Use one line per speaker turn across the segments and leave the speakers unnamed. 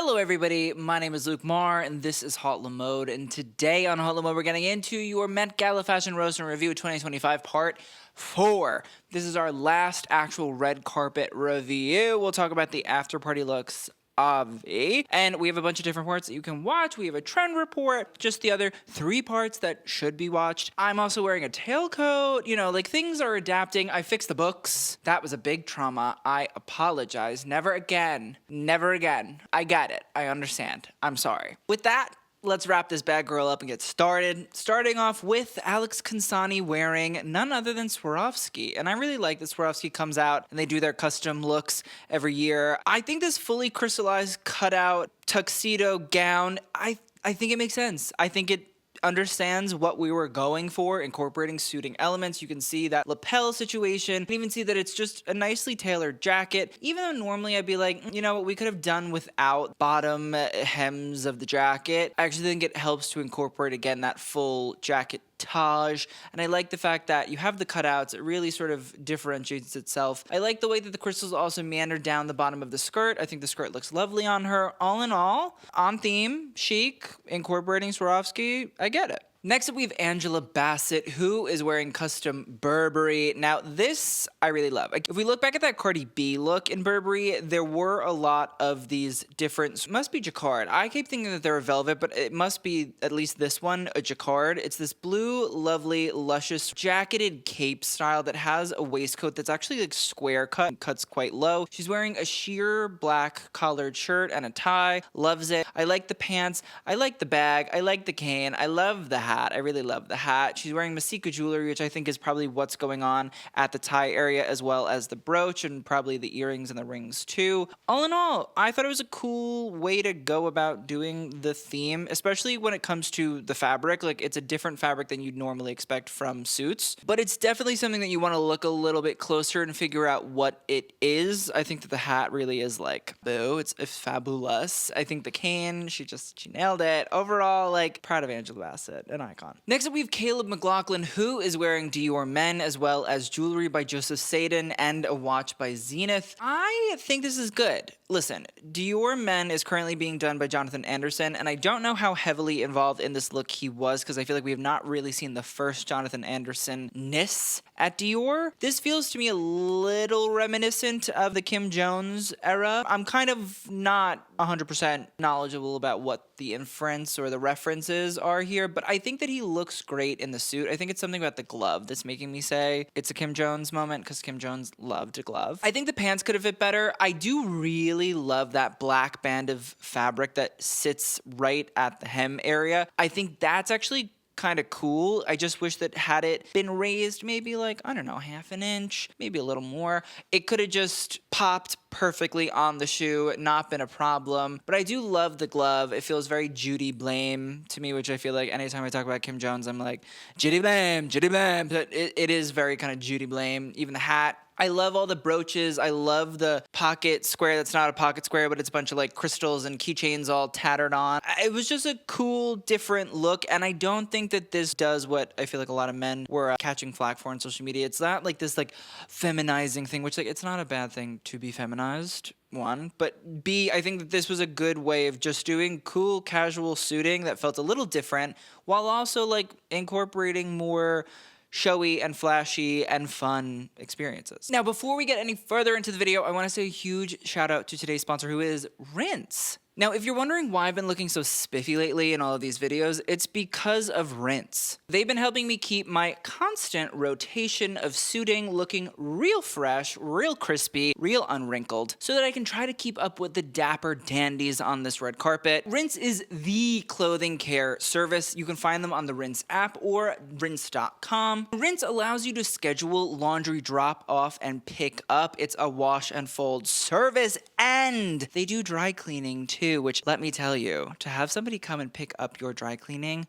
Hello everybody, my name is Luke Marr and this is Hot Le Mode, and today on Hot Le Mode we're getting into your Met Gala Fashion Roast and Review 2025 Part 4. This is our last actual red carpet review. We'll talk about the after party looks, and we have a bunch of different parts that you can watch. We have a trend report, just the other 3 parts that should be watched. I'm also wearing a tailcoat, like things are adapting. I fixed the books. That was a big trauma. I apologize. Never again. Never again. I get it. I understand. I'm sorry. With that, let's wrap this bad girl up and get started. Starting off with Alex Consani wearing none other than Swarovski. And I really like that Swarovski comes out and they do their custom looks every year. I think this fully crystallized cutout tuxedo gown, I think it makes sense. I think it understands what we were going for, incorporating suiting elements. You can see that lapel situation. You can even see that it's just a nicely tailored jacket. Even though normally I'd be like, we could have done without bottom hems of the jacket. I actually think it helps to incorporate, again, that full jacket taj, and I like the fact that you have the cutouts. It really sort of differentiates itself. I like the way that the crystals also meander down the bottom of the skirt. I think the skirt looks lovely on her. All in all, on theme, chic, incorporating Swarovski. I get it. Next up, we have Angela Bassett, who is wearing custom Burberry. Now, this I really love. If we look back at that Cardi B look in Burberry, there were a lot of these different, must be jacquard. I keep thinking that they're a velvet, but it must be, at least this one, a jacquard. It's this blue, lovely, luscious, jacketed cape style that has a waistcoat that's actually like square cut and cuts quite low. She's wearing a sheer black collared shirt and a tie. Loves it. I like the pants. I like the bag. I like the cane. I love the hat. I really love the hat. She's wearing Messika jewelry, which I think is probably what's going on at the tie area, as well as the brooch and probably the earrings and the rings too. All in all, I thought it was a cool way to go about doing the theme, especially when it comes to the fabric. Like, it's a different fabric than you'd normally expect from suits, but it's definitely something that you want to look a little bit closer and figure out what it is. I think that the hat really is like, boo, it's fabulous. I think the cane, she nailed it. Overall, like, proud of Angela Bassett, an icon. Next up, we have McLaughlin, who is wearing Dior Men, as well as jewelry by Joseph Saidan and a watch by Zenith. I think this is good. Listen, Dior Men is currently being done by Jonathan Anderson, and I don't know how heavily involved in this look he was, because I feel like we have not really seen the first Jonathan Anderson-ness at Dior. This feels to me a little reminiscent of the Kim Jones era. I'm kind of not 100% knowledgeable about what the inference or the references are here, but I think that he looks great in the suit. I think it's something about the glove that's making me say it's a Kim Jones moment, because Kim Jones loved a glove. I think the pants could have fit better. I do really love that black band of fabric that sits right at the hem area. I think that's actually kind of cool. I just wish that had it been raised maybe like, I don't know, half an inch, maybe a little more, it could have just popped perfectly on the shoe, not been a problem. But I do love the glove. It feels very Judy Blame to me, which I feel like anytime I talk about Kim Jones, I'm like, Judy Blame, Judy Blame. But it is very kind of Judy Blame. Even the hat. I love all the brooches. I love the pocket square that's not a pocket square, but it's a bunch of like crystals and keychains all tattered on. It was just a cool, different look, and I don't think that this does what I feel like a lot of men were catching flack for on social media. It's not like this like feminizing thing, which like it's not a bad thing to be feminized. One, but B, I think that this was a good way of just doing cool casual suiting that felt a little different, while also like incorporating more showy and flashy and fun experiences. Now, before we get any further into the video, I want to say a huge shout out to today's sponsor, who is Rinse. Now, if you're wondering why I've been looking so spiffy lately in all of these videos, it's because of Rinse. They've been helping me keep my constant rotation of suiting looking real fresh, real crispy, real unwrinkled, so that I can try to keep up with the dapper dandies on this red carpet. Rinse is the clothing care service. You can find them on the Rinse app or rinse.com. Rinse allows you to schedule laundry drop off and pick up. It's a wash and fold service, and they do dry cleaning too, which, let me tell you, to have somebody come and pick up your dry cleaning,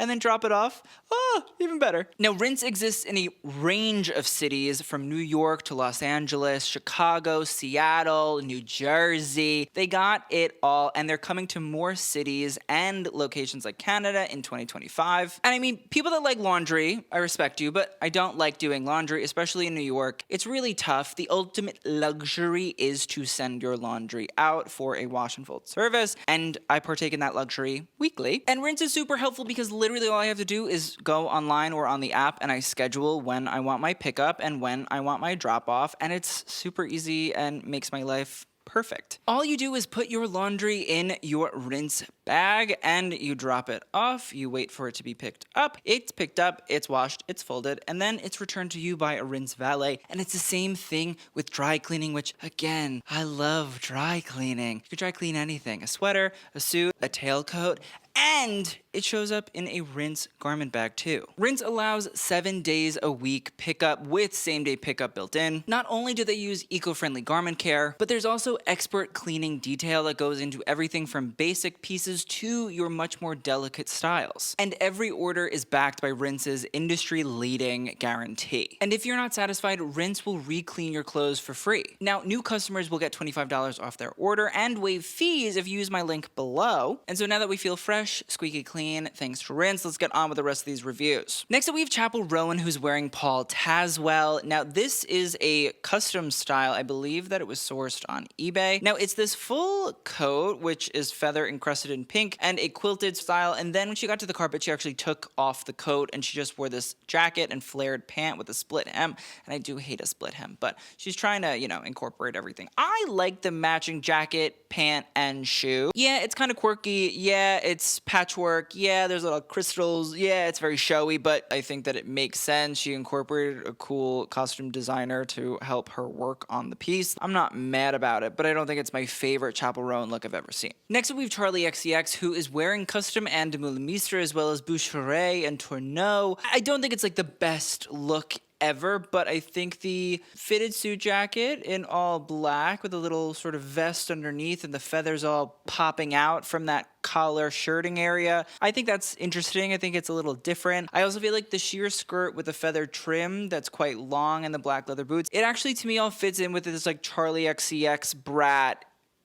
and then drop it off. Oh, even better. Now, rinse exists in a range of cities from New York to Los Angeles, Chicago, Seattle, New Jersey. They got it all, and they're coming to more cities and locations like Canada in 2025. And I mean, people that like laundry, I respect you, but I don't like doing laundry, especially in New York. It's really tough. The ultimate luxury is to send your laundry out for a wash and fold service, and I partake in that luxury weekly. And rinse is super helpful because literally all I have to do is go online or on the app and I schedule when I want my pickup and when I want my drop off, and it's super easy and makes my life perfect. All you do is put your laundry in your rinse bag and you drop it off. You wait for it to be picked up. It's picked up, it's washed, it's folded, and then it's returned to you by a rinse valet. And it's the same thing with dry cleaning, which again, I love dry cleaning. You can dry clean anything, a sweater, a suit, a tailcoat, and it shows up in a rinse garment bag too. Rinse allows 7 days a week pickup with same-day pickup built in. Not only do they use eco-friendly garment care, but there's also expert cleaning detail that goes into everything from basic pieces to your much more delicate styles. And every order is backed by Rinse's industry-leading guarantee. And if you're not satisfied, Rinse will re-clean your clothes for free. Now, new customers will get $25 off their order and waive fees if you use my link below. And so now that we feel fresh, squeaky clean, thanks to Rinse, let's get on with the rest of these reviews. Next up, we have Chappell Roan, who's wearing Paul Tazewell. Now, this is a custom style. I believe that it was sourced on eBay. Now, it's this full coat, which is feather encrusted in pink, and a quilted style. And then when she got to the carpet, she actually took off the coat, and she just wore this jacket and flared pant with a split hem. And I do hate a split hem, but she's trying to, incorporate everything. I like the matching jacket, pant, and shoe. Yeah, it's kind of quirky. Yeah, it's patchwork. Yeah, there's little crystals. Yeah, it's very showy, but I think that it makes sense. She incorporated a cool costume designer to help her work on the piece. I'm not mad about it, but I don't think it's my favorite Chappell Roan look I've ever seen. Next up, we have Charli XCX, who is wearing custom and Demeulemeester, as well as Bucherer and Tourneau. I don't think it's like the best look ever, but I think the fitted suit jacket in all black with a little sort of vest underneath and the feathers all popping out from that collar shirting area, I think that's interesting. I think it's a little different. I also feel like the sheer skirt with the feather trim that's quite long and the black leather boots, it actually to me all fits in with this like Charli XCX brat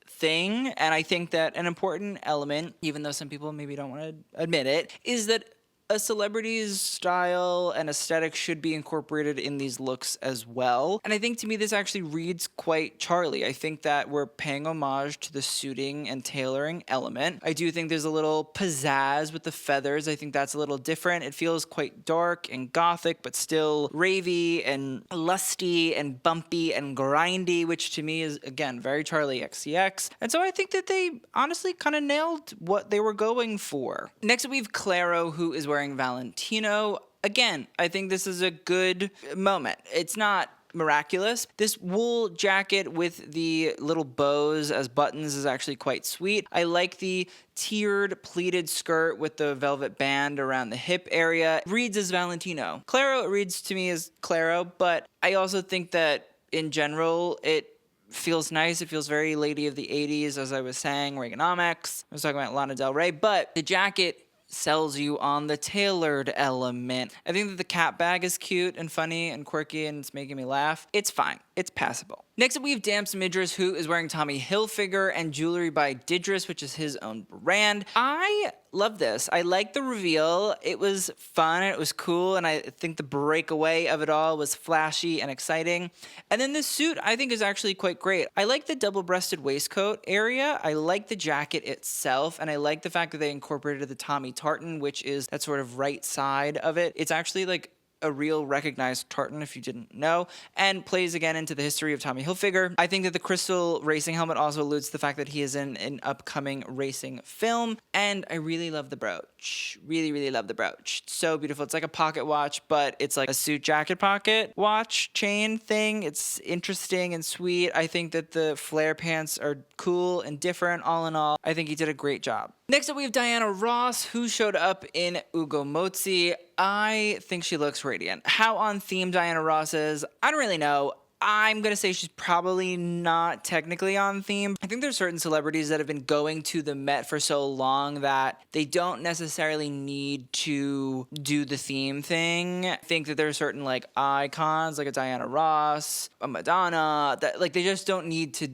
thing. And I think that an important element, even though some people maybe don't want to admit it, is that a celebrity's style and aesthetic should be incorporated in these looks as well. And I think to me this actually reads quite Charli. I think that we're paying homage to the suiting and tailoring element. I do think there's a little pizzazz with the feathers. I think that's a little different. It feels quite dark and gothic, but still ravey and lusty and bumpy and grindy, which to me is, again, very Charli XCX. And so I think that they honestly kind of nailed what they were going for. Next up, we have Clairo, who is wearing Valentino. Again, I think this is a good moment. It's not miraculous. This wool jacket with the little bows as buttons is actually quite sweet. I like the tiered pleated skirt with the velvet band around the hip area. It reads as Valentino. Clairo reads to me as Clairo, but I also think that in general, it feels nice. It feels very Lady of the 80s, as I was saying, Reaganomics. I was talking about Lana Del Rey, but the jacket sells you on the tailored element. I think that the cat bag is cute and funny and quirky and it's making me laugh. It's fine. It's passable. Next up, we have Damson, who is wearing Tommy Hilfiger and Jewelery by Didris, which is his own brand. I love this. I like the reveal. It was fun. It was cool. And I think the breakaway of it all was flashy and exciting. And then this suit, I think, is actually quite great. I like the double-breasted waistcoat area. I like the jacket itself. And I like the fact that they incorporated the Tommy tartan, which is that sort of right side of it. It's actually like a real recognized tartan, if you didn't know, and plays again into the history of Tommy Hilfiger. I think that the crystal racing helmet also alludes to the fact that he is in an upcoming racing film, and I really love the brooch. Really, really love the brooch. It's so beautiful. It's like a pocket watch, but it's like a suit jacket pocket watch chain thing. It's interesting and sweet. I think that the flare pants are cool and different. All in all, I think he did a great job. Next up, we have Diana Ross, who showed up in Ugo Mozie. I think she looks radiant. How on theme Diana Ross is, I don't really know. I'm going to say she's probably not technically on theme. I think there's certain celebrities that have been going to the Met for so long that they don't necessarily need to do the theme thing. I think that there are certain like icons, like a Diana Ross, a Madonna, that like they just don't need to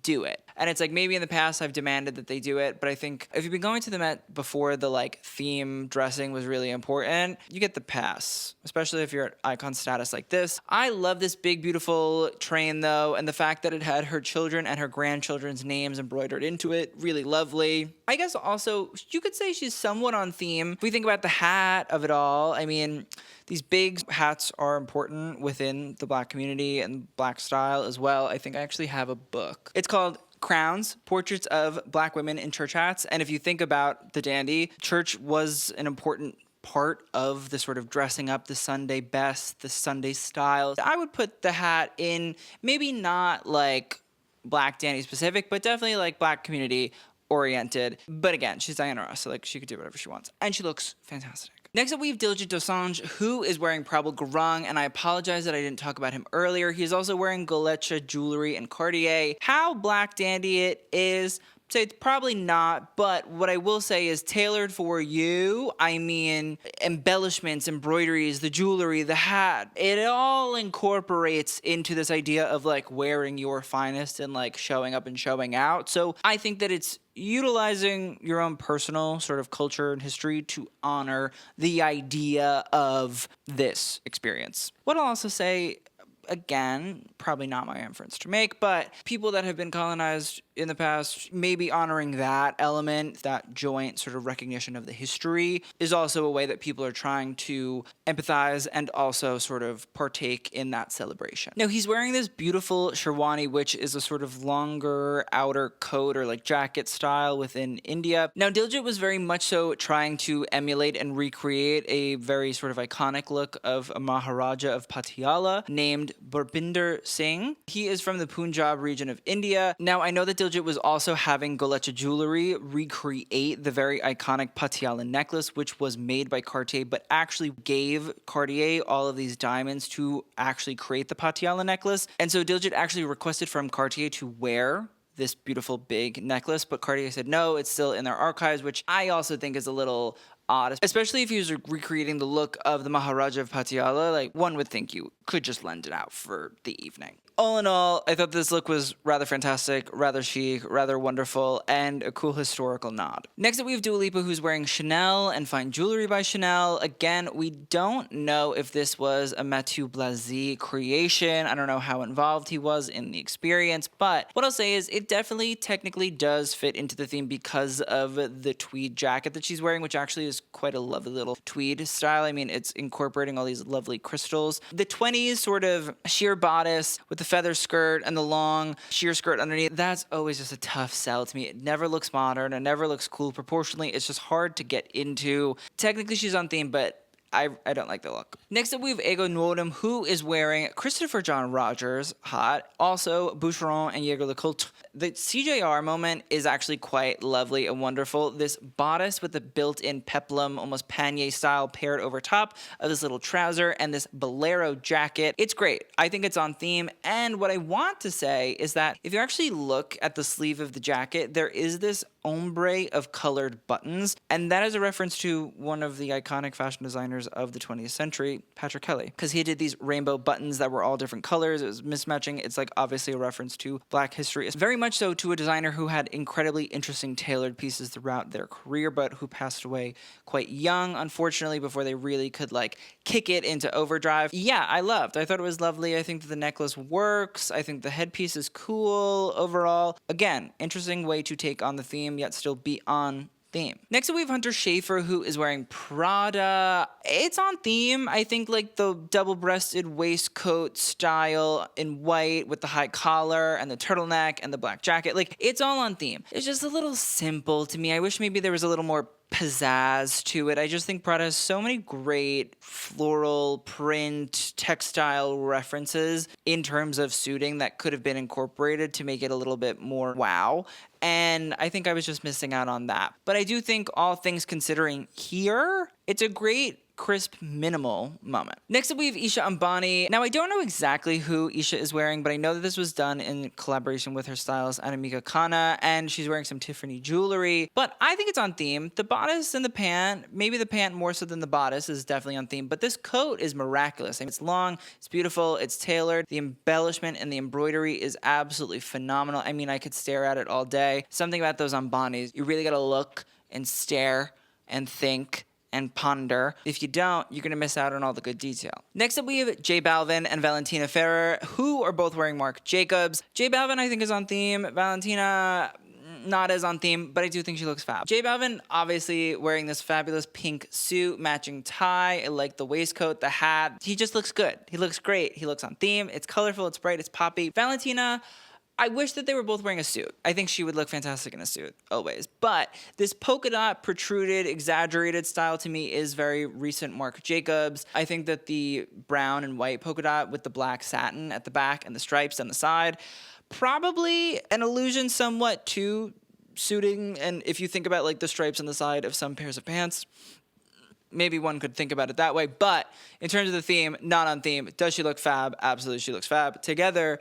do it. And it's like maybe in the past I've demanded that they do it, but I think if you've been going to the Met before the like theme dressing was really important, you get the pass, especially if you're at icon status like this. I love this big beautiful train though, and the fact that it had her children and her grandchildren's names embroidered into it, really lovely. I guess also you could say she's somewhat on theme. If we think about the hat of it all, I mean, these big hats are important within the Black community and Black style as well. I think I actually have a book. It's called Crowns, Portraits of Black Women in Church Hats. And if you think about the dandy, church was an important part of the sort of dressing up, the Sunday best, the Sunday style. I would put the hat in maybe not like Black dandy specific, but definitely like Black community oriented. But again, she's Diana Ross, so like she could do whatever she wants. And she looks fantastic. Next up, we have Diljit Dosanjh, who is wearing Prabal Gurung, and I apologize that I didn't talk about him earlier. He's also wearing Golecha jewelry and Cartier. How Black dandy it is, say it's probably not, but what I will say is tailored for you. I mean, embellishments, embroideries, the jewelry, the hat, it all incorporates into this idea of like wearing your finest and like showing up and showing out. So I think that it's utilizing your own personal sort of culture and history to honor the idea of this experience. What I'll also say, again, probably not my inference to make, but people that have been colonized in the past, maybe honoring that element, that joint sort of recognition of the history, is also a way that people are trying to empathize and also sort of partake in that celebration. Now, he's wearing this beautiful sherwani, which is a sort of longer outer coat or like jacket style within India. Now, Diljit was very much so trying to emulate and recreate a very sort of iconic look of a Maharaja of Patiala named Burbinder Singh. He is from the Punjab region of India. Now, I know that Diljit was also having Golecha jewelry recreate the very iconic Patiala necklace, which was made by Cartier, but actually gave Cartier all of these diamonds to actually create the Patiala necklace. And so Diljit actually requested from Cartier to wear this beautiful big necklace, but Cartier said no, it's still in their archives, which I also think is a little odd, especially if he was recreating the look of the Maharaja of Patiala. Like, one would think you could just lend it out for the evening. All in all, I thought this look was rather fantastic, rather chic, rather wonderful, and a cool historical nod. Next up, we have Dua Lipa, who's wearing Chanel and fine jewelry by Chanel. Again, we don't know if this was a Mathieu Blazy creation. I don't know how involved he was in the experience, but what I'll say is it definitely technically does fit into the theme because of the tweed jacket that she's wearing, which actually is quite a lovely little tweed style. I mean, it's incorporating all these lovely crystals. The 20s sort of sheer bodice with the feather skirt and the long sheer skirt underneath, that's always just a tough sell to me. It never looks modern, it never looks cool proportionally. It's just hard to get into. Technically she's on theme, but I don't like the look. Next up, we have Ego Nwodim, who is wearing Christopher John Rogers, hot, also Bucherer and Jaeger LeCoultre. The CJR moment is actually quite lovely and wonderful. This bodice with the built-in peplum, almost panier style, paired over top of this little trouser and this bolero jacket. It's great. I think it's on theme. And what I want to say is that if you actually look at the sleeve of the jacket, there is this ombre of colored buttons, and that is a reference to one of the iconic fashion designers of the 20th century, Patrick Kelly, because he did these rainbow buttons that were all different colors. It was mismatching. It's like obviously a reference to Black history. It's very much so to a designer who had incredibly interesting tailored pieces throughout their career, but who passed away quite young, unfortunately, before they really could like kick it into overdrive. Yeah, I thought it was lovely. I think that the necklace works. I think the headpiece is cool overall. Again, interesting way to take on the theme yet still be on theme. Next up, we have Hunter Schafer, who is wearing Prada. It's on theme. I think like the double-breasted waistcoat style in white with the high collar and the turtleneck and the black jacket. Like, it's all on theme. It's just a little simple to me. I wish maybe there was a little more pizzazz to it. I just think Prada has so many great floral print textile references in terms of suiting that could have been incorporated to make it a little bit more wow. And I think I was just missing out on that. But I do think, all things considering here, it's a great crisp, minimal moment. Next up, we have Isha Ambani. Now, I don't know exactly who Isha is wearing, but I know that this was done in collaboration with her stylist, Anamika Khanna, and she's wearing some Tiffany jewelry. But I think it's on theme. The bodice and the pant, maybe the pant more so than the bodice, is definitely on theme. But this coat is miraculous. I mean, it's long, it's beautiful, it's tailored. The embellishment and the embroidery is absolutely phenomenal. I mean, I could stare at it all day. Something about those Ambanis, you really gotta look and stare and think and ponder. If you don't, you're gonna miss out on all the good detail. Next up, we have J Balvin and Valentina Ferrer, who are both wearing Marc Jacobs. J Balvin, I think, is on theme. Valentina, not as on theme, but I do think she looks fab. J Balvin, obviously wearing this fabulous pink suit, matching tie. I like the waistcoat, the hat. He just looks good. He looks great. He looks on theme. It's colorful, it's bright, it's poppy. Valentina, I wish that they were both wearing a suit. I think she would look fantastic in a suit, always. But this polka dot, protruded, exaggerated style to me is very recent Marc Jacobs. I think that the brown and white polka dot with the black satin at the back and the stripes on the side, probably an allusion somewhat to suiting. And if you think about like the stripes on the side of some pairs of pants, maybe one could think about it that way. But in terms of the theme, not on theme. Does she look fab? Absolutely, she looks fab. Together,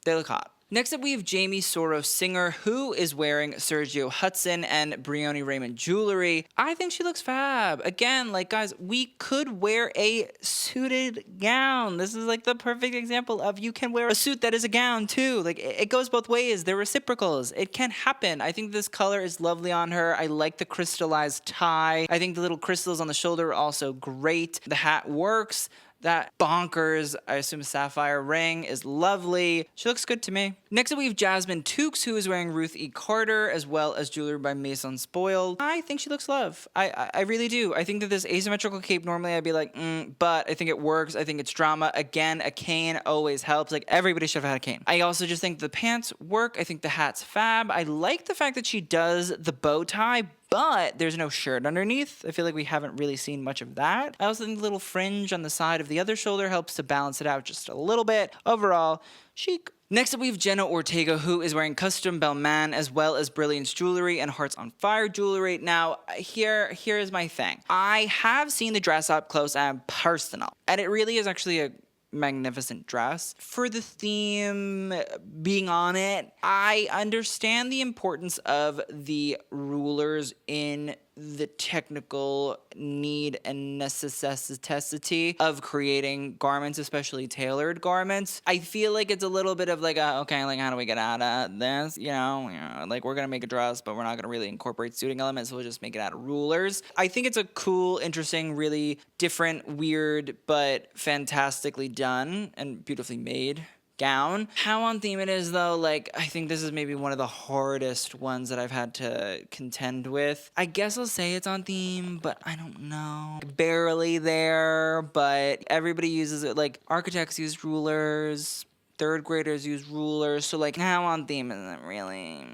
they look hot. Next up, we have Jamie Soros Singer, who is wearing Sergio Hudson and Brioni Raymond jewelry. I think she looks fab. Again, like, guys, we could wear a suited gown. This is like the perfect example of you can wear a suit that is a gown too. Like, it goes both ways. They're reciprocals. It can happen. I think this color is lovely on her. I like the crystallized tie. I think the little crystals on the shoulder are also great. The hat works. That bonkers, I assume, sapphire ring is lovely. She looks good to me. Next up, we have Jasmine Tookes, who is wearing Ruth E. Carter, as well as jewelry by Maison Spoiled. I think she looks love. I really do. I think that this asymmetrical cape, normally I'd be like, but I think it works. I think it's drama. Again, a cane always helps. Like, everybody should have had a cane. I also just think the pants work. I think the hat's fab. I like the fact that she does the bow tie, but there's no shirt underneath. I feel like we haven't really seen much of that. I also think the little fringe on the side of the other shoulder helps to balance it out just a little bit. Overall, chic. Next up, we have Jenna Ortega, who is wearing custom Belman as well as Brilliance jewelry and Hearts on Fire jewelry. Now, here is my thing. I have seen the dress up close and personal, and it really is actually a magnificent dress. For the theme being on it, I understand the importance of the rulers in the technical need and necessity of creating garments, especially tailored garments. I feel like it's a little bit of like, okay, like, how do we get out of this? You know, like, we're gonna make a dress, but we're not gonna really incorporate suiting elements, so we'll just make it out of rulers. I think it's a cool, interesting, really different, weird, but fantastically done and beautifully made gown. How on theme it is, though, like, I think this is maybe one of the hardest ones that I've had to contend with. I guess I'll say it's on theme, but I don't know. Barely there, but everybody uses it. Like, architects use rulers, third graders use rulers, so like, how on theme is it really?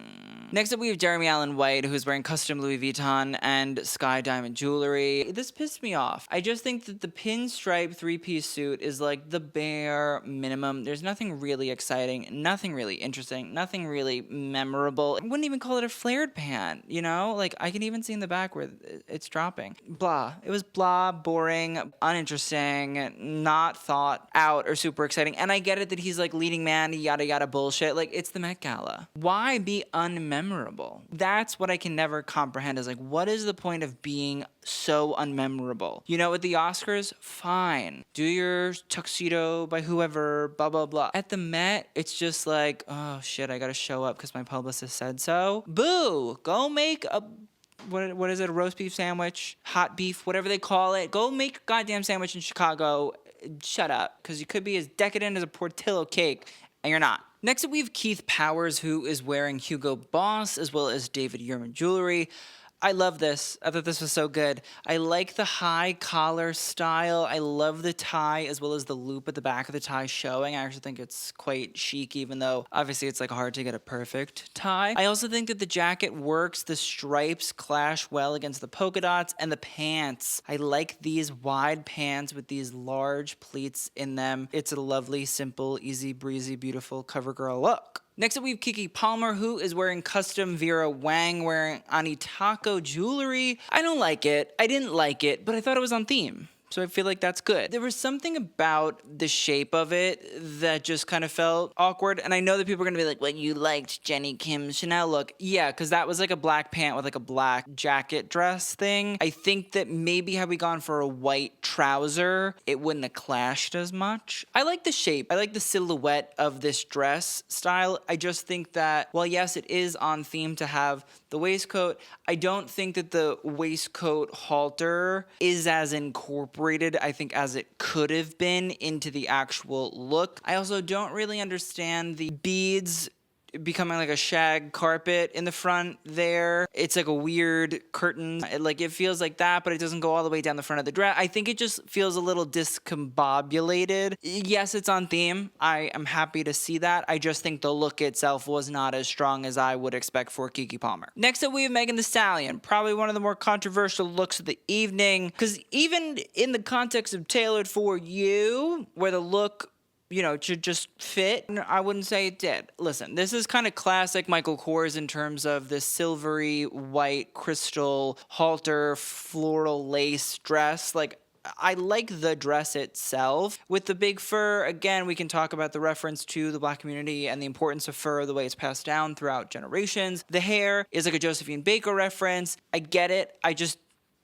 Next up, we have Jeremy Allen White, who's wearing custom Louis Vuitton and Sky Diamond jewelry. This pissed me off. I just think that the pinstripe three-piece suit is like the bare minimum. There's nothing really exciting, nothing really interesting, nothing really memorable. I wouldn't even call it a flared pant, you know? Like, I can even see in the back where it's dropping. Blah. It was blah, boring, uninteresting, not thought out or super exciting. And I get it that he's like leading man, yada yada bullshit. Like, it's the Met Gala. Why be unmemorable? That's what I can never comprehend, is like, what is the point of being so unmemorable? You know, at the Oscars, fine. Do your tuxedo by whoever, blah, blah, blah. At the Met, it's just like, oh shit, I gotta show up because my publicist said so. Boo! Go make a what is it, a roast beef sandwich, hot beef, whatever they call it. Go make a goddamn sandwich in Chicago. Shut up, because you could be as decadent as a Portillo cake, and you're not. Next up, we have Keith Powers, who is wearing Hugo Boss as well as David Yurman jewelry. I love this. I thought this was so good. I like the high collar style. I love the tie as well as the loop at the back of the tie showing. I actually think it's quite chic, even though obviously it's like hard to get a perfect tie. I also think that the jacket works. The stripes clash well against the polka dots, and the pants. I like these wide pants with these large pleats in them. It's a lovely, simple, easy breezy, beautiful cover girl look. Next up, we have Kiki Palmer, who is wearing custom Vera Wang wearing Anitako jewelry. I don't like it. I didn't like it, but I thought it was on theme. So I feel like that's good. There was something about the shape of it that just kind of felt awkward. And I know that people are going to be like, well, you liked Jenny Kim's Chanel look. Yeah, because that was like a black pant with like a black jacket dress thing. I think that maybe had we gone for a white trouser, it wouldn't have clashed as much. I like the shape. I like the silhouette of this dress style. I just think that, well, yes, it is on theme to have the waistcoat. I don't think that the waistcoat halter is as incorporated, I think, as it could have been into the actual look. I also don't really understand the beads becoming like a shag carpet in the front there. It's like a weird curtain. It feels like that, but it doesn't go all the way down the front of the dress. I think it just feels a little discombobulated. Yes, it's on theme. I am happy to see that. I just think the look itself was not as strong as I would expect for Keke Palmer. Next up, we have Megan Thee Stallion. Probably one of the more controversial looks of the evening, because even in the context of Tailored for You, where the look should just fit, I wouldn't say it did. Listen, this is kind of classic Michael Kors in terms of this silvery white crystal halter floral lace dress. I like the dress itself. With the big fur, again, we can talk about the reference to the Black community and the importance of fur, the way it's passed down throughout generations. The hair is like a Josephine Baker reference. I get it.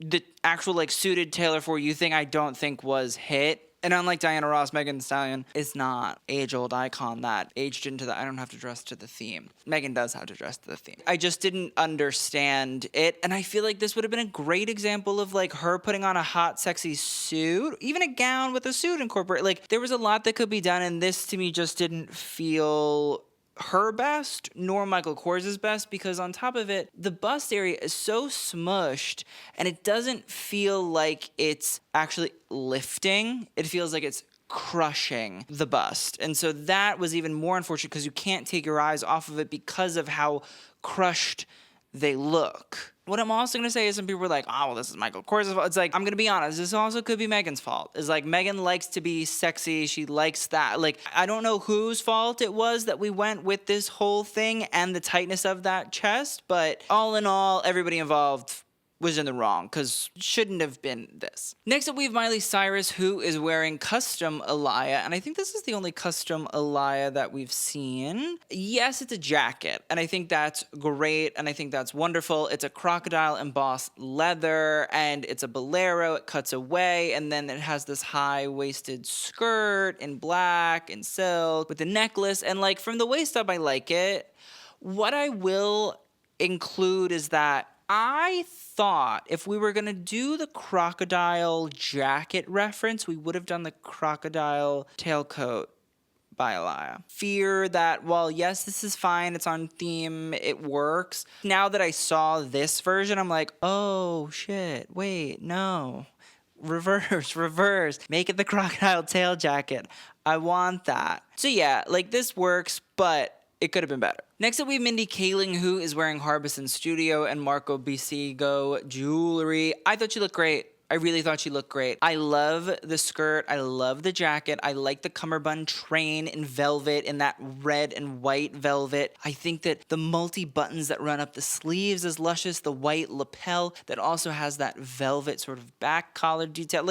The actual suited Tailor for You thing I don't think was hit. And unlike Diana Ross, Megan Thee Stallion is not age-old icon that aged into the I don't have to dress to the theme. Megan does have to dress to the theme. I just didn't understand it, and I feel like this would have been a great example of her putting on a hot, sexy suit, even a gown with a suit incorporated. There was a lot that could be done, and this to me just didn't feel her best nor Michael Kors' best, because on top of it, the bust area is so smushed and it doesn't feel like it's actually lifting. It feels like it's crushing the bust. And so that was even more unfortunate because you can't take your eyes off of it because of how crushed they look. What I'm also going to say is some people were like, oh, well, this is Michael Kors' fault. It's I'm going to be honest, this also could be Megan's fault. It's Megan likes to be sexy. She likes that. I don't know whose fault it was that we went with this whole thing and the tightness of that chest, but all in all, everybody involved was in the wrong, because shouldn't have been this. Next up, we have Miley Cyrus, who is wearing custom Alaya, and I think this is the only custom Alaya that we've seen. Yes, it's a jacket, and I think that's great, and I think that's wonderful. It's a crocodile embossed leather, and it's a bolero. It cuts away, and then it has this high-waisted skirt in black and silk with the necklace, and from the waist up, I like it. What I will include is that I thought if we were going to do the crocodile jacket reference, we would have done the crocodile tailcoat by Alaya. Fear that, well, yes, this is fine. It's on theme. It works. Now that I saw this version, I'm like, oh, shit. Wait, no. Reverse. Make it the crocodile tail jacket. I want that. So yeah, this works, but it could have been better. Next up, we have Mindy Kaling, who is wearing Harbison Studio and Marco Bisigo jewelry. I thought she looked great. I really thought she looked great. I love the skirt. I love the jacket. I like the cummerbund train in velvet, in that red and white velvet. I think that the multi-buttons that run up the sleeves is luscious. The white lapel that also has that velvet sort of back collar detail.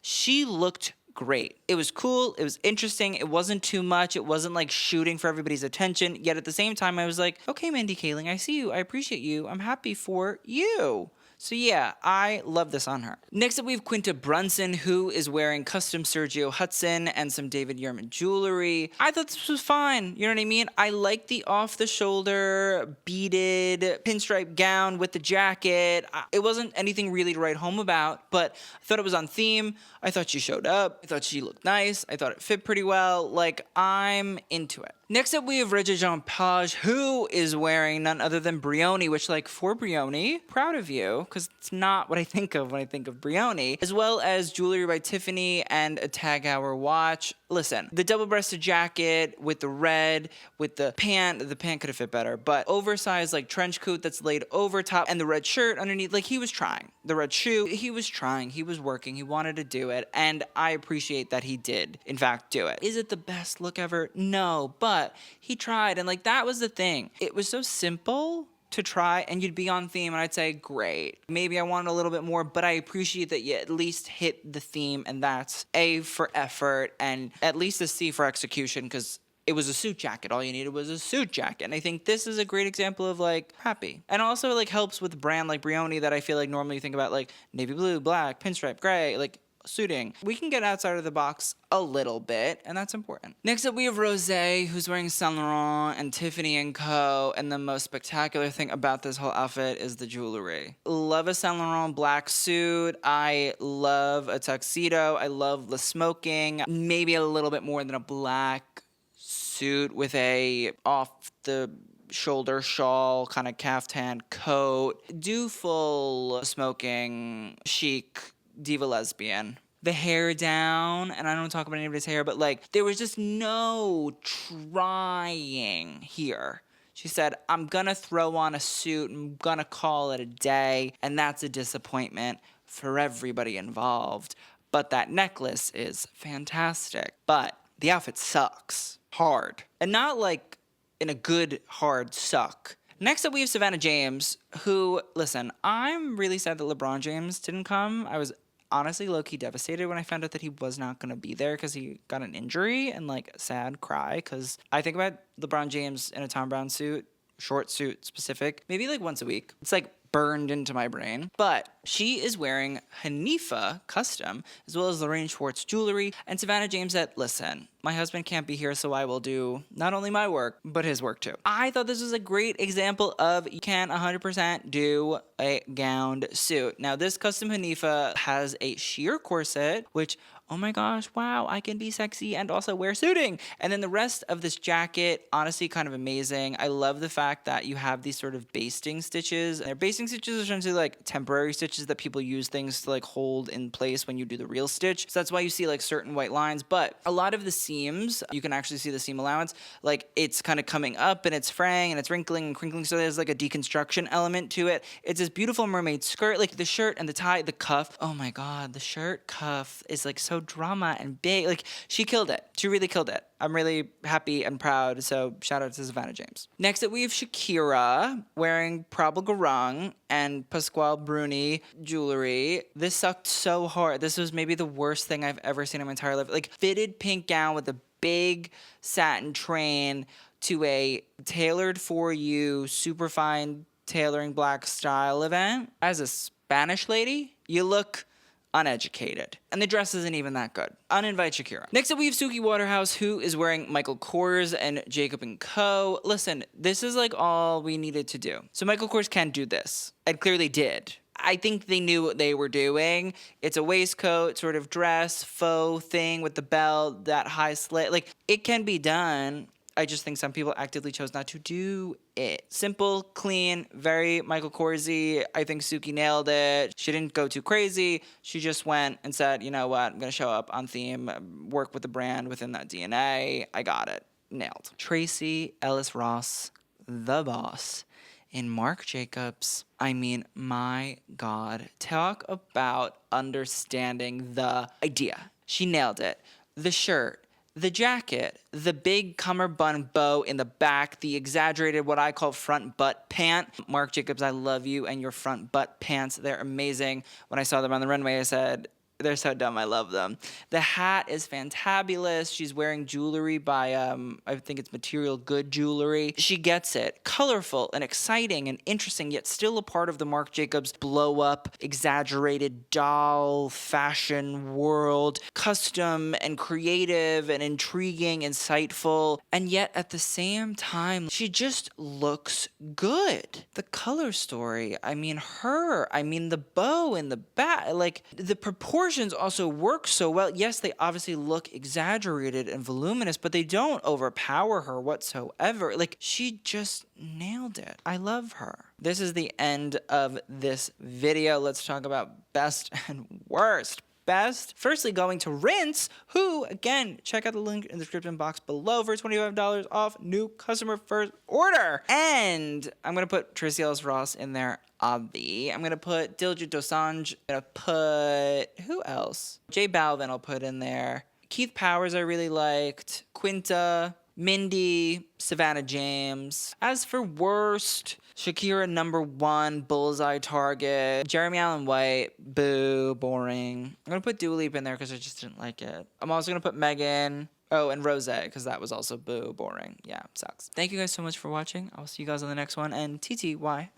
She looked great. It was cool. It was interesting. It wasn't too much. It wasn't shooting for everybody's attention. Yet at the same time, I was like, okay, Mindy Kaling, I see you. I appreciate you. I'm happy for you. So yeah, I love this on her. Next up, we have Quinta Brunson, who is wearing custom Sergio Hudson and some David Yurman jewelry. I thought this was fine. You know what I mean? I like the off-the-shoulder beaded pinstripe gown with the jacket. It wasn't anything really to write home about, but I thought it was on theme. I thought she showed up. I thought she looked nice. I thought it fit pretty well. I'm into it. Next up, we have Regé Jean Page, who is wearing none other than Brioni, which, for Brioni, proud of you, because it's not what I think of when I think of Brioni, as well as jewelry by Tiffany and a Tag Heuer watch. Listen, the double-breasted jacket with the red, with the pant could have fit better, but oversized, trench coat that's laid over top, and the red shirt underneath, he was trying. The red shoe, he was trying, he was working, he wanted to do it, and I appreciate that he did, in fact, do it. Is it the best look ever? No, but he tried, and that was the thing. It was so simple, to try and you'd be on theme and I'd say, great. Maybe I want a little bit more, but I appreciate that you at least hit the theme, and that's A for effort and at least a C for execution, because it was a suit jacket. All you needed was a suit jacket. And I think this is a great example of like happy. And also like helps with a brand like Brioni that I feel like normally you think about like navy blue, black, pinstripe, gray, like suiting. We can get outside of the box a little bit, and that's important. Next up, we have Rosé, who's wearing Saint Laurent and Tiffany & Co. And the most spectacular thing about this whole outfit is the jewelry. Love a Saint Laurent black suit. I love a tuxedo. I love the smoking. Maybe a little bit more than a black suit with a off the shoulder shawl kind of caftan coat. Do full smoking chic diva lesbian. The hair down, and I don't talk about anybody's hair, but like there was just no trying here. She said, I'm gonna throw on a suit, I'm gonna call it a day, and that's a disappointment for everybody involved. But that necklace is fantastic. But the outfit sucks hard, and not like in a good hard suck. Next up, we have Savannah James, who, listen, I'm really sad that LeBron James didn't come. I was honestly low-key devastated when I found out that he was not going to be there because he got an injury, and like sad cry, because I think about LeBron James in a Tom Brown suit, short suit specific, maybe like once a week. It's like burned into my brain. But she is wearing Hanifa custom, as well as Lorraine Schwartz jewelry. And Savannah James said, listen, my husband can't be here, so I will do not only my work, but his work too. I thought this was a great example of you can 100% do a gowned suit. Now, this custom Hanifa has a sheer corset, which, oh my gosh, wow, I can be sexy and also wear suiting. And then the rest of this jacket, honestly, kind of amazing. I love the fact that you have these sort of basting stitches. And their basting stitches are essentially like temporary stitches that people use things to like hold in place when you do the real stitch. So that's why you see like certain white lines. But a lot of the seams, you can actually see the seam allowance, like it's kind of coming up and it's fraying and it's wrinkling and crinkling. So there's like a deconstruction element to it. It's this beautiful mermaid skirt, like the shirt and the tie, the cuff. Oh my God, the shirt cuff is like so drama and big. Like she killed it. She really killed it. I'm really happy and proud. So shout out to Savannah James. Next up, we have Shakira wearing Prabal Gurung and Pasquale Bruni jewelry. This sucked so hard. This was maybe the worst thing I've ever seen in my entire life. Like fitted pink gown with a big satin train to a tailored for you, super fine tailoring black style event. As a Spanish lady, you look uneducated. And the dress isn't even that good. Uninvite Shakira. Next up, we have Suki Waterhouse, who is wearing Michael Kors and Jacob & Co. Listen, this is like all we needed to do. So Michael Kors can do this, and clearly did. I think they knew what they were doing. It's a waistcoat, sort of dress, faux thing with the belt, that high slit. Like, it can be done. I just think some people actively chose not to do it. Simple, clean, very Michael Korsy. I think Suki nailed it. She didn't go too crazy. She just went and said, you know what, I'm going to show up on theme, work with the brand within that DNA. I got it. Nailed. Tracy Ellis Ross, the boss, in Marc Jacobs. I mean, my God. Talk about understanding the idea. She nailed it. The shirt, the jacket, the big cummerbund bow in the back, the exaggerated what I call front butt pant. Marc Jacobs, I love you and your front butt pants. They're amazing. When I saw them on the runway, I said, they're so dumb, I love them. The hat is fantabulous. She's wearing jewelry by, I think it's Material Good Jewelry. She gets it. Colorful and exciting and interesting, yet still a part of the Marc Jacobs blow-up, exaggerated doll fashion world. Custom and creative and intriguing, insightful. And yet at the same time, she just looks good. The color story, I mean the bow in the back, like the proportions also work so well. Yes, they obviously look exaggerated and voluminous, but they don't overpower her whatsoever. Like, she just nailed it. I love her. This is the end of this video. Let's talk about best and worst. Best, firstly, going to Rinse, who, again, check out the link in the description box below for $25 off new customer first order. And I'm going to put Tracy Ellis Ross in there, obvi. I'm going to put Diljit Dosanjh. I'm going to put, who else? J Balvin I'll put in there. Keith Powers I really liked. Quinta. Mindy, Savannah James. As for worst, Shakira #1, Bullseye Target. Jeremy Allen White, boo, boring. I'm gonna put Dua Lipa in there because I just didn't like it. I'm also gonna put Megan. Oh, and Rose, because that was also boo, boring. Yeah, sucks. Thank you guys so much for watching. I'll see you guys on the next one, and TTYL.